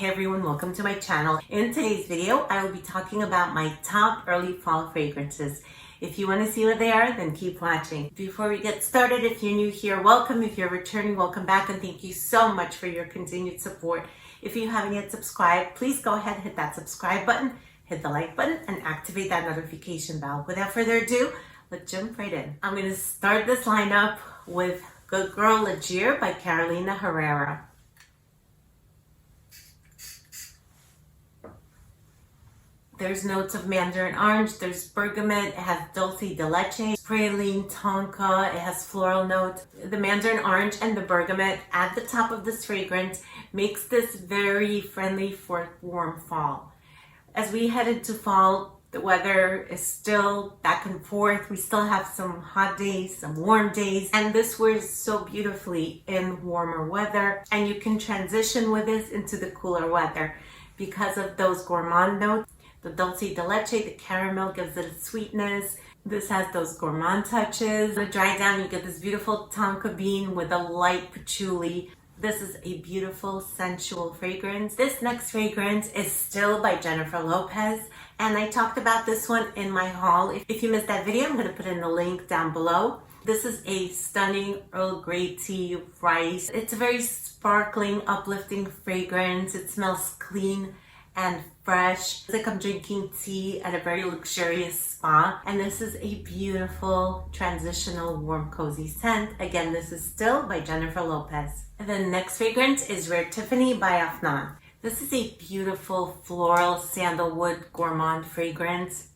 Hey everyone, welcome to my channel. In today's video, I will be talking about my top early fall fragrances. If you want to see what they are, then keep watching. Before we get started, if you're new here, welcome. If you're returning, welcome back, and thank you so much for your continued support. If you haven't yet subscribed, please go ahead and hit that subscribe button, hit the like button, and activate that notification bell. Without further ado, let's jump right in. I'm going to start this lineup with Good Girl Legere by Herrera. There's notes of mandarin orange, there's bergamot, it has dulce de leche, praline, tonka, it has floral notes. The mandarin orange and the bergamot at the top of this fragrance makes this very friendly for warm fall. As we head into fall, the weather is still back and forth. We still have some hot days, some warm days, and this wears so beautifully in warmer weather. And you can transition with this into the cooler weather because of those gourmand notes. The dulce de leche, the caramel gives it a sweetness. This has those gourmand touches. To dry down, you get this beautiful tonka bean with a light patchouli. This is a beautiful, sensual fragrance. This next fragrance is still by Jennifer Lopez, and I talked about this one in my haul. If you missed that video, I'm going to put in the link down below. This is a stunning Earl Grey tea rice. It's a very sparkling, uplifting fragrance. It smells clean and fresh. It's like I'm drinking tea at a very luxurious spa. And this is a beautiful, transitional, warm, cozy scent. Again, this is still by Jennifer Lopez. And the next fragrance is Rare Tiffany by Afnan. This is a beautiful floral sandalwood gourmand fragrance.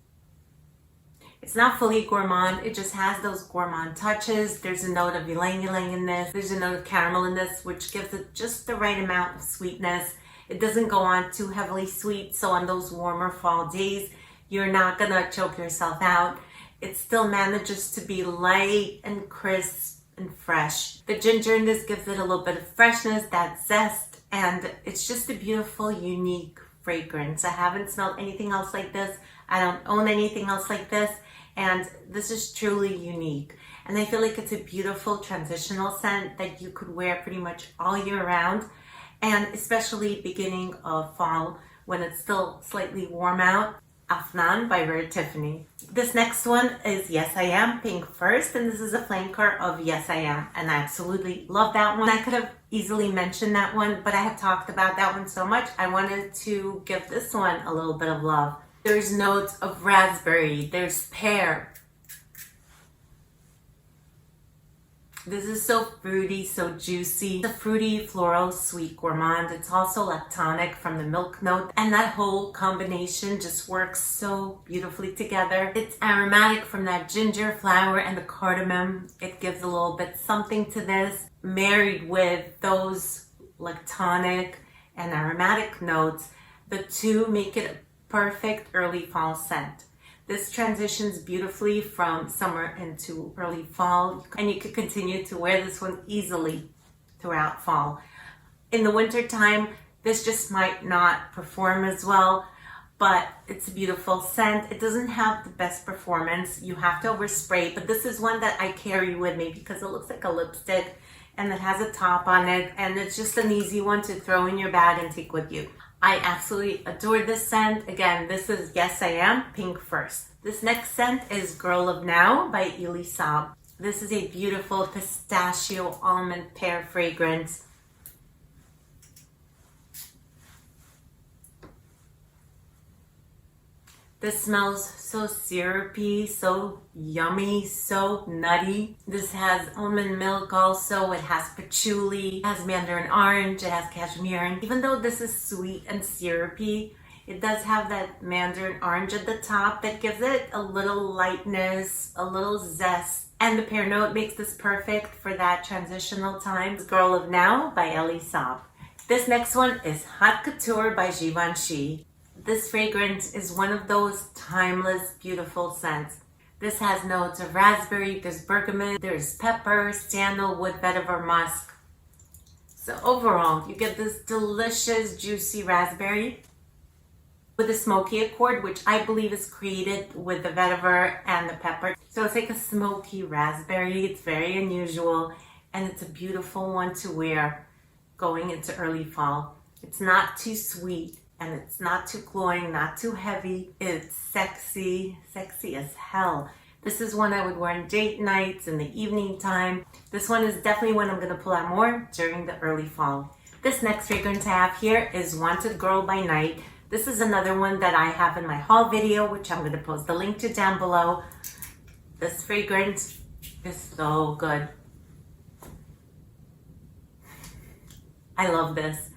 It's not fully gourmand, it just has those gourmand touches. There's a note of ylang-ylang in this. There's a note of caramel in this, which gives it just the right amount of sweetness. It doesn't go on too heavily sweet, so on those warmer fall days, you're not gonna choke yourself out. It still manages to be light and crisp and fresh. The ginger in this gives it a little bit of freshness, that zest, and it's just a beautiful, unique fragrance. I haven't smelled anything else like this. I don't own anything else like this, and this is truly unique. And I feel like it's a beautiful transitional scent that you could wear pretty much all year round. And especially beginning of fall when it's still slightly warm out. Afnan by Rare Tiffany. This next one is Yes I Am, Pink First, and this is a flanker of Yes I Am, and I absolutely love that one. I could have easily mentioned that one, but I have talked about that one so much, I wanted to give this one a little bit of love. There's notes of raspberry, there's pear. This is so fruity, so juicy. It's a fruity, floral, sweet gourmand. It's also lactonic from the milk note. And that whole combination just works so beautifully together. It's aromatic from that ginger flower and the cardamom. It gives a little bit something to this. Married with those lactonic and aromatic notes, the two make it a perfect early fall scent. This transitions beautifully from summer into early fall, and you could continue to wear this one easily throughout fall. In the winter time, this just might not perform as well, but it's a beautiful scent. It doesn't have the best performance. You have to overspray, but this is one that I carry with me because it looks like a lipstick and it has a top on it, and it's just an easy one to throw in your bag and take with you. I absolutely adore this scent. Again, this is Yes I Am, Pink First. This next scent is Girl of Now by Saab. This is a beautiful pistachio almond pear fragrance. This smells so syrupy, so yummy, so nutty. This has almond milk also, it has patchouli, it has mandarin orange, it has cashmere. And even though this is sweet and syrupy, it does have that mandarin orange at the top that gives it a little lightness, a little zest. And the pear note makes this perfect for that transitional time. Girl of Now by Saab. This next one is Haute Couture by Givenchy. This fragrance is one of those timeless, beautiful scents. This has notes of raspberry, there's bergamot, there's pepper, sandalwood, vetiver, musk. So overall, you get this delicious, juicy raspberry with a smoky accord, which I believe is created with the vetiver and the pepper. So it's like a smoky raspberry. It's very unusual, and it's a beautiful one to wear going into early fall. It's not too sweet and it's not too cloying, not too heavy. It's sexy, sexy as hell. This is one I would wear on date nights in the evening time. This one is definitely one I'm gonna pull out more during the early fall. This next fragrance I have here is Wanted Girl by Night. This is another one that I have in my haul video, which I'm gonna post the link to down below. This fragrance is so good. I love this.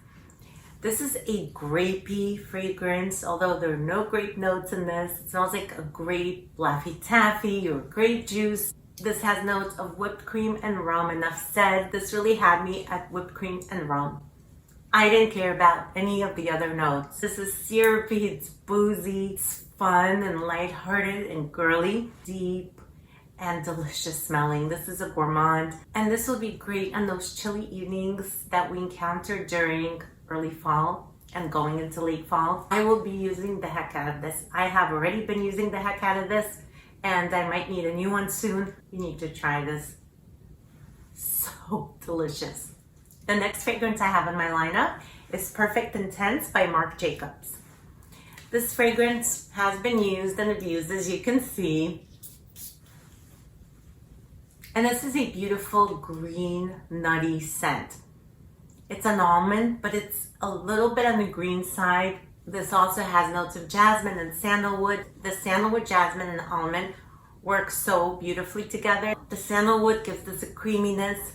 This is a grapey fragrance, although there are no grape notes in this. It smells like a grape Laffy Taffy or grape juice. This has notes of whipped cream and rum. Enough said. This really had me at whipped cream and rum. I didn't care about any of the other notes. This is syrupy, it's boozy, it's fun and lighthearted and girly, deep and delicious smelling. This is a gourmand, and this will be great on those chilly evenings that we encounter during early fall and going into late fall. I will be using the heck out of this. I have already been using the heck out of this, and I might need a new one soon. You need to try this. So delicious. The next fragrance I have in my lineup is Perfect Intense by Marc Jacobs. This fragrance has been used and abused, as you can see. And this is a beautiful green nutty scent. It's an almond, but it's a little bit on the green side. This also has notes of jasmine and sandalwood. The sandalwood, jasmine, and almond work so beautifully together. The sandalwood gives this a creaminess.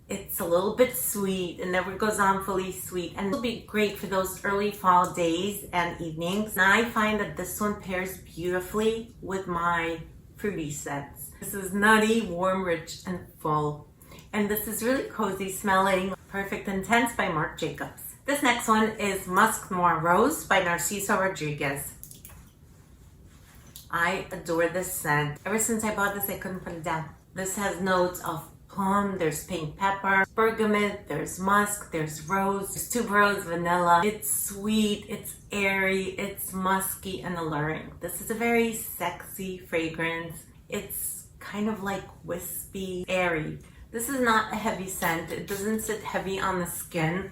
It's a little bit sweet and never goes on fully sweet, and it'll be great for those early fall days and evenings. And I find that this one pairs beautifully with my fruity scents. This is nutty, warm, rich, and full. And this is really cozy smelling. Perfect Intense by Marc Jacobs. This next one is Muskmore Rose by Narcisso Rodriguez. I adore this scent. Ever since I bought this, I couldn't put it down. This has notes of plum, there's pink pepper, bergamot, there's musk, there's rose, there's tuberose, vanilla. It's sweet, it's airy, it's musky and alluring. This is a very sexy fragrance. It's kind of like wispy, airy. This is not a heavy scent. It doesn't sit heavy on the skin.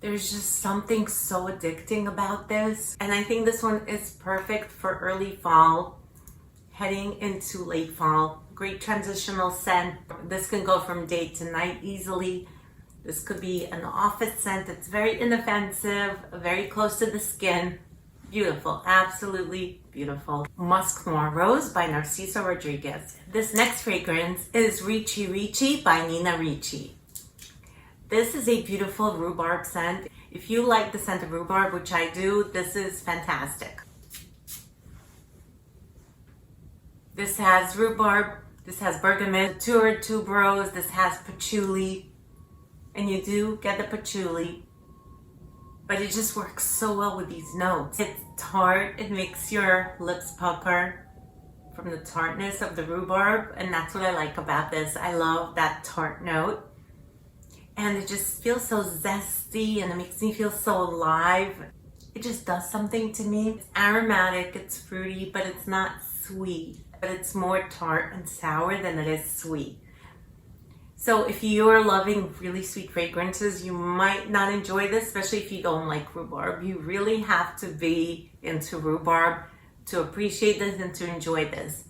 There's just something so addicting about this. And I think this one is perfect for early fall, heading into late fall. Great transitional scent. This can go from day to night easily. This could be an office scent. It's very inoffensive, very close to the skin. Beautiful, absolutely beautiful. Muskmore Rose by Narcisso Rodriguez. This next fragrance is Ricci by Nina Ricci. This is a beautiful rhubarb scent. If you like the scent of rhubarb, which I do, this is fantastic. This has rhubarb, this has bergamot, tuberose, this has patchouli, and you do get the patchouli, but it just works so well with these notes. It's tart, it makes your lips pucker from the tartness of the rhubarb, and that's what I like about this. I love that tart note, and it just feels so zesty, and it makes me feel so alive. It just does something to me. It's aromatic, it's fruity, but it's not sweet. But it's more tart and sour than it is sweet. So if you're loving really sweet fragrances, you might not enjoy this, especially if you don't like rhubarb. You really have to be into rhubarb to appreciate this and to enjoy this.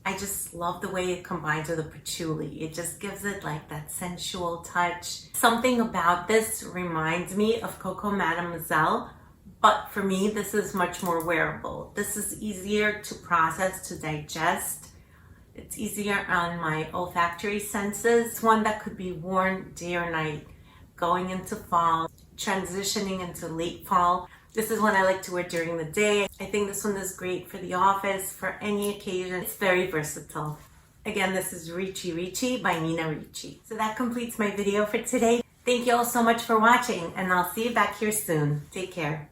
I just love the way it combines with the patchouli. It just gives it like that sensual touch. Something about this reminds me of Coco Mademoiselle. But for me, this is much more wearable. This is easier to process, to digest. It's easier on my olfactory senses. It's one that could be worn day or night, going into fall, transitioning into late fall. This is one I like to wear during the day. I think this one is great for the office, for any occasion. It's very versatile. Again, this is Ricci by Nina Ricci. So that completes my video for today. Thank you all so much for watching, and I'll see you back here soon. Take care.